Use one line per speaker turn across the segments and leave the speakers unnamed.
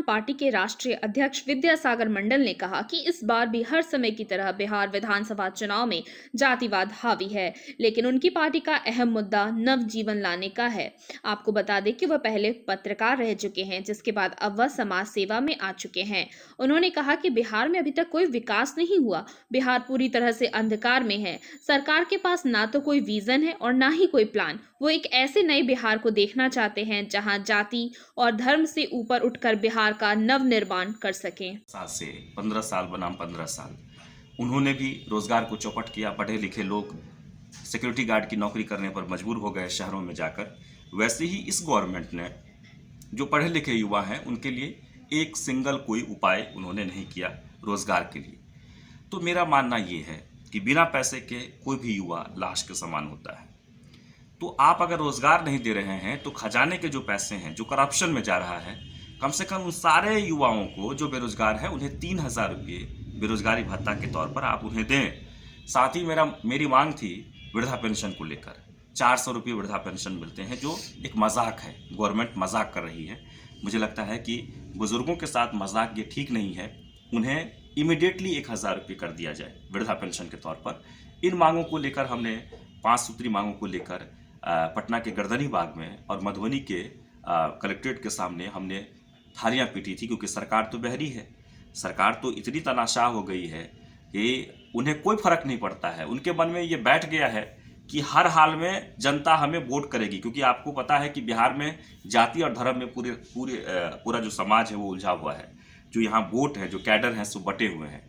Party के राष्ट्रीय अध्यक्ष विद्यासागर मंडल ने कहा कि इस बार भी हर समय की तरह बिहार विधानसभा चुनाव में जातिवाद हावी है, लेकिन उनकी पार्टी का अहम मुद्दा नवजीवन लाने का है। आपको बता दें कि वह पहले पत्रकार रह चुके हैं, जिसके बाद अब वह समाज सेवा में आ चुके हैं। उन्होंने कहा कि बिहार में अभी तक कोई विकास नहीं हुआ, बिहार पूरी तरह से अंधकार में है। सरकार के पास ना तो कोई विजन है और ना ही कोई प्लान। वो एक ऐसे नए बिहार को देखना चाहते हैं जहां जाति और धर्म से ऊपर उठकर बिहार का नव निर्माण कर सकें।
7 से 15 साल बनाम 15 साल उन्होंने भी रोजगार को चौपट किया। पढ़े लिखे लोग सिक्योरिटी गार्ड की नौकरी करने पर मजबूर हो गए शहरों में जाकर। वैसे ही इस गवर्नमेंट ने जो पढ़े लिखे युवा हैं उनके लिए एक सिंगल कोई उपाय उन्होंने नहीं किया रोजगार के लिए। तो मेरा मानना ये है कि बिना पैसे के कोई भी युवा लाश के समान होता है। तो आप अगर रोजगार नहीं दे रहे हैं तो खजाने के जो पैसे हैं जो करप्शन में जा रहा है, कम से कम उन सारे युवाओं को जो बेरोजगार है उन्हें 3,000 रुपये बेरोजगारी भत्ता के तौर पर आप उन्हें दें। साथ ही मेरी मांग थी वृद्धा पेंशन को लेकर। 400 रुपये वृद्धा पेंशन मिलते हैं, जो एक मजाक है, गवर्नमेंट मजाक कर रही है। मुझे लगता है कि बुजुर्गों के साथ मजाक ये ठीक नहीं है। उन्हें इमिडिएटली 1,000 रुपये कर दिया जाए वृद्धा पेंशन के तौर पर। इन मांगों को लेकर हमने 5 सूत्री मांगों को लेकर पटना के गर्दनी बाग में और मधुबनी के कलेक्ट्रेट के सामने हमने थालियां पीटी थी, क्योंकि सरकार तो बहरी है। सरकार तो इतनी तनाशाह हो गई है कि उन्हें कोई फर्क नहीं पड़ता है। उनके मन में ये बैठ गया है कि हर हाल में जनता हमें वोट करेगी, क्योंकि आपको पता है कि बिहार में जाति और धर्म में पूरा जो समाज है वो उलझा हुआ है। जो यहाँ वोट है, जो कैडर हैं, सो बटे हुए हैं।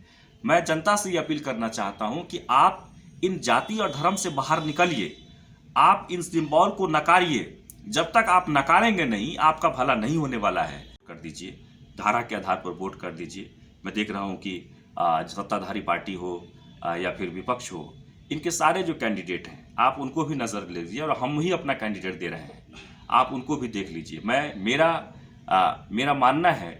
मैं जनता से ये अपील करना चाहता हूँ कि आप इन जाति और धर्म से बाहर निकलिए। आप इन सिंबल को नकारिए। जब तक आप नकारेंगे नहीं, आपका भला नहीं होने वाला है। कर दीजिए, धारा के आधार पर वोट कर दीजिए। मैं देख रहा हूं कि सत्ताधारी पार्टी हो या फिर विपक्ष हो, इनके सारे जो कैंडिडेट हैं आप उनको भी नज़र ले लीजिए, और हम ही अपना कैंडिडेट दे रहे हैं, आप उनको भी देख लीजिए। मेरा मानना है,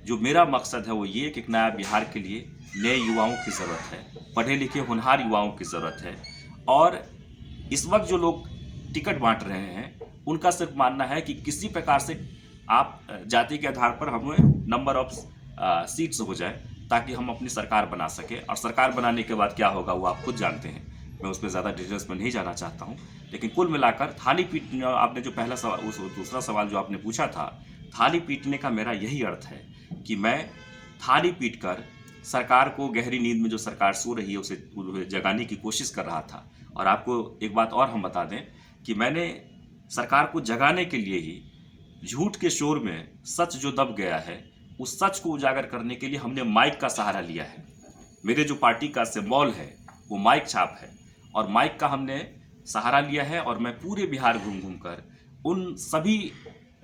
जो मेरा मकसद है वो ये कि एक नया बिहार के लिए नए युवाओं की ज़रूरत है, पढ़े लिखे होनहार युवाओं की ज़रूरत है। और इस वक्त जो लोग टिकट बांट रहे हैं उनका सिर्फ मानना है कि किसी प्रकार से आप जाति के आधार पर हमें नंबर ऑफ सीट्स हो जाए, ताकि हम अपनी सरकार बना सके। और सरकार बनाने के बाद क्या होगा वो आप खुद जानते हैं, मैं उस पर ज़्यादा डिटेल्स में नहीं जाना चाहता हूँ। लेकिन कुल मिलाकर थाली पीटने, आपने जो पहला सवाल, उस दूसरा सवाल जो आपने पूछा था, थाली पीटने का मेरा यही अर्थ है कि मैं थाली पीट कर सरकार को गहरी नींद में जो सरकार सो रही है उसे जगाने की कोशिश कर रहा था। और आपको एक बात और हम बता दें कि मैंने सरकार को जगाने के लिए ही झूठ के शोर में सच जो दब गया है, उस सच को उजागर करने के लिए हमने माइक का सहारा लिया है। मेरे जो पार्टी का सिंबल है वो माइक छाप है, और माइक का हमने सहारा लिया है। और मैं पूरे बिहार घूम घूम कर उन सभी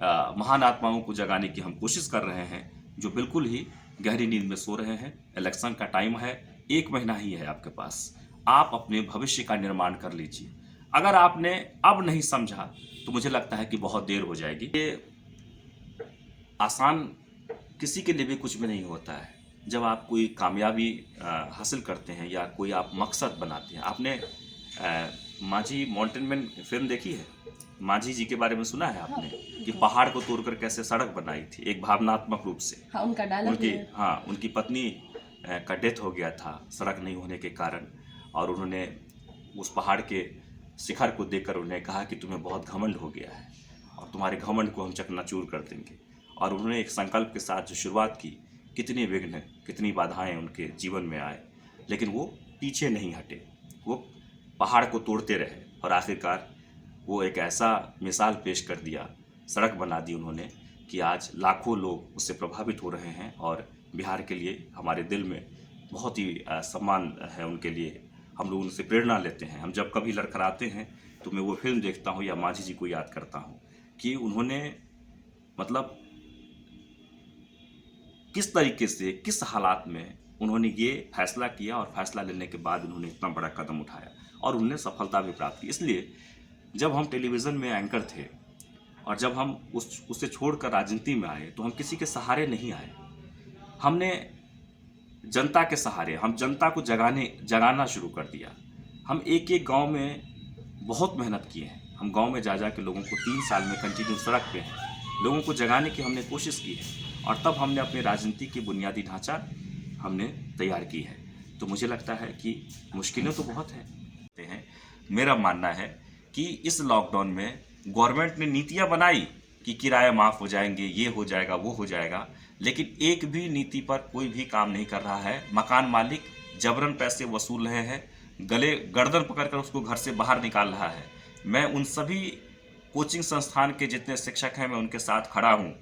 महान आत्माओं को जगाने की हम कोशिश कर रहे हैं जो बिल्कुल ही गहरी नींद में सो रहे हैं। इलेक्शन का टाइम है, 1 महीना ही है आपके पास। आप अपने भविष्य का निर्माण कर लीजिए। अगर आपने अब नहीं समझा तो मुझे लगता है कि बहुत देर हो जाएगी। ये आसान किसी के लिए भी कुछ भी नहीं होता है। जब आप कोई कामयाबी हासिल करते हैं या कोई आप मकसद बनाते हैं। आपने माझी माउंटेन मैन फिल्म देखी है? माझी जी के बारे में सुना है आपने कि पहाड़ को तोड़कर कैसे सड़क बनाई थी, एक भावनात्मक रूप से।
हाँ,
उनकी पत्नी का डेथ हो गया था सड़क नहीं होने के कारण, और उन्होंने उस पहाड़ के शिखर को देखकर उन्हें कहा कि तुम्हें बहुत घमंड हो गया है और तुम्हारे घमंड को हम चकनाचूर कर देंगे। और उन्होंने एक संकल्प के साथ जो शुरुआत की, कितनी विघ्न, कितनी बाधाएं उनके जीवन में आए, लेकिन वो पीछे नहीं हटे। वो पहाड़ को तोड़ते रहे और आखिरकार वो एक ऐसा मिसाल पेश कर दिया, सड़क बना दी उन्होंने, कि आज लाखों लोग उससे प्रभावित हो रहे हैं। और बिहार के लिए हमारे दिल में बहुत ही सम्मान है उनके लिए। हम लोग उनसे प्रेरणा लेते हैं। हम जब कभी लड़खड़ाते हैं तो मैं वो फिल्म देखता हूँ या माझी जी को याद करता हूँ कि उन्होंने मतलब किस तरीके से, किस हालात में उन्होंने ये फैसला किया, और फैसला लेने के बाद उन्होंने इतना बड़ा कदम उठाया और उन्होंने सफलता भी प्राप्त की। इसलिए जब हम टेलीविज़न में एंकर थे और जब हम उससे छोड़कर राजनीति में आए तो हम किसी के सहारे नहीं आए। हमने जनता के सहारे, हम जनता को जगाना शुरू कर दिया। हम एक एक गांव में बहुत मेहनत किए हैं। हम गांव में जा के लोगों को 3 साल में कंटिन्यू सड़क पे हैं, लोगों को जगाने की हमने कोशिश की है। और तब हमने अपने राजनीति की बुनियादी ढांचा हमने तैयार की है। तो मुझे लगता है कि मुश्किलें तो बहुत हैं। मेरा मानना है कि इस लॉकडाउन में गवर्नमेंट ने नीतियां बनाई कि किराया माफ़ हो जाएंगे, ये हो जाएगा, वो हो जाएगा, लेकिन एक भी नीति पर कोई भी काम नहीं कर रहा है। मकान मालिक जबरन पैसे वसूल रहे हैं, गले गर्दन पकड़कर उसको घर से बाहर निकाल रहा है। मैं उन सभी कोचिंग संस्थान के जितने शिक्षक हैं, मैं उनके साथ खड़ा हूँ।